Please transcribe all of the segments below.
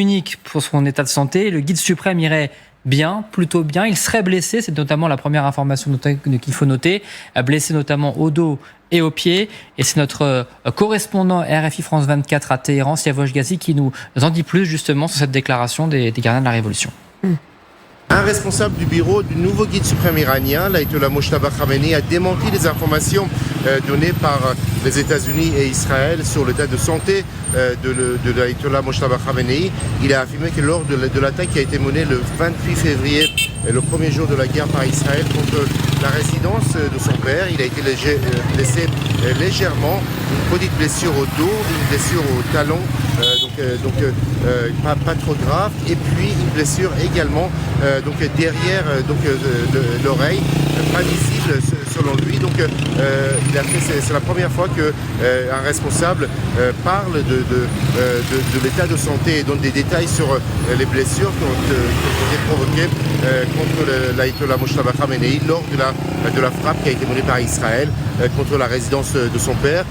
unique pour son état de santé. Le guide suprême irait bien, plutôt bien. Il serait blessé, c'est notamment la première information qu'il faut noter. Blessé notamment au dos et aux pieds. Et c'est notre correspondant RFI France 24 à Téhéran, Siavosh Ghazi, qui nous en dit plus justement sur cette déclaration des gardiens de la Révolution. Un responsable du bureau du nouveau guide suprême iranien, l'Ayatollah Mojtaba Khamenei, a démenti les informations données par les États-Unis et Israël sur l'état de santé de l'Ayatollah Mojtaba Khamenei. Il a affirmé que lors de l'attaque qui a été menée le 28 février, le premier jour de la guerre par Israël contre la résidence de son père, il a été blessé légèrement, une petite blessure au dos, une blessure au talon, pas trop grave, et puis une blessure également derrière l'oreille, pas visible selon lui. Donc c'est la première fois qu'un responsable parle de l'état de santé et donne des détails sur les blessures qui ont été provoquées contre l'Ayatollah Mojtaba Khamenei lors de la frappe qui a été menée par Israël contre la résidence de son père,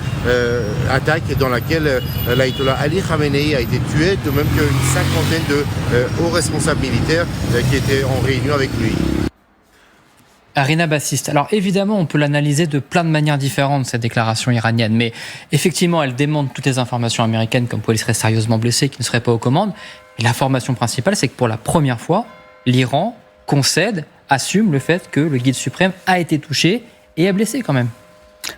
attaque dans laquelle l'Ayatollah Ali Khamenei a été tué, de même qu'une cinquantaine de hauts responsables militaires qui étaient en réunion avec lui. Rina Bassiste. Alors évidemment, on peut l'analyser de plein de manières différentes, cette déclaration iranienne, mais effectivement, elle démontre toutes les informations américaines comme quoi il serait sérieusement blessé, qu'il ne serait pas aux commandes. Et l'information principale, c'est que pour la première fois, l'Iran concède, assume le fait que le guide suprême a été touché et est blessé quand même.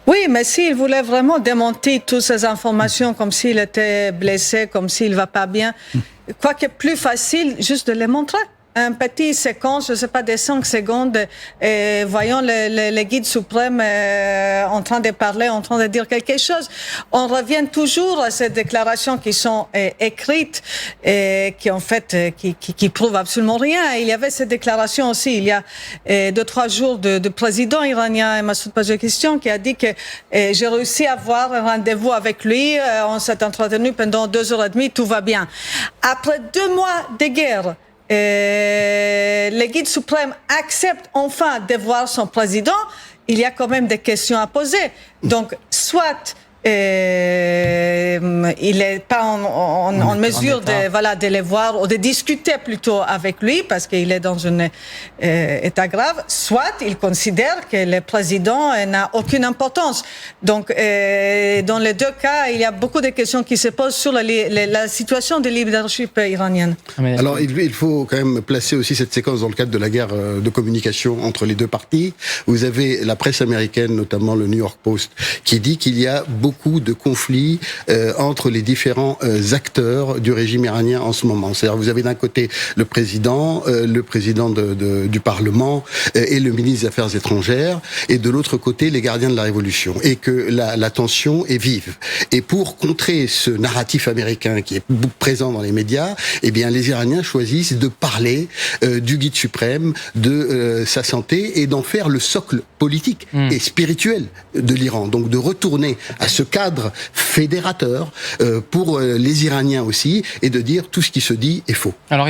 Oui, mais s'il voulait vraiment démentir toutes ces informations comme s'il était blessé, comme s'il ne va pas bien, quoique plus facile juste de les montrer. Un petit séquence, je ne sais pas, des 5 secondes, voyons le guide suprême en train de parler, en train de dire quelque chose. On revient toujours à ces déclarations qui sont écrites et qui en fait qui prouvent absolument rien. Il y avait ces déclarations aussi il y a 2-3 jours de président iranien Massoud Pezeshkian qui a dit que j'ai réussi à avoir un rendez-vous avec lui, on s'est entretenu pendant 2h30, tout va bien. Après 2 mois de guerre, le guide suprême accepte enfin de voir son président, il y a quand même des questions à poser. Donc, soit il n'est pas en mesure de les voir ou de discuter plutôt avec lui parce qu'il est dans un état grave, soit il considère que le président n'a aucune importance. Donc, dans les 2 cas, il y a beaucoup de questions qui se posent sur la situation du leadership iranien. Alors, il faut quand même placer aussi cette séquence dans le cadre de la guerre de communication entre les 2 parties. Vous avez la presse américaine, notamment le New York Post, qui dit qu'il y a beaucoup de conflits entre les différents acteurs du régime iranien en ce moment. C'est-à-dire vous avez d'un côté le président du Parlement et le ministre des Affaires étrangères, et de l'autre côté les gardiens de la Révolution, et que la tension est vive. Et pour contrer ce narratif américain qui est présent dans les médias, eh bien les Iraniens choisissent de parler du guide suprême, de sa santé, et d'en faire le socle politique et spirituel de l'Iran. Donc de retourner à ce cadre fédérateur pour les Iraniens aussi, et de dire tout ce qui se dit est faux. Alors,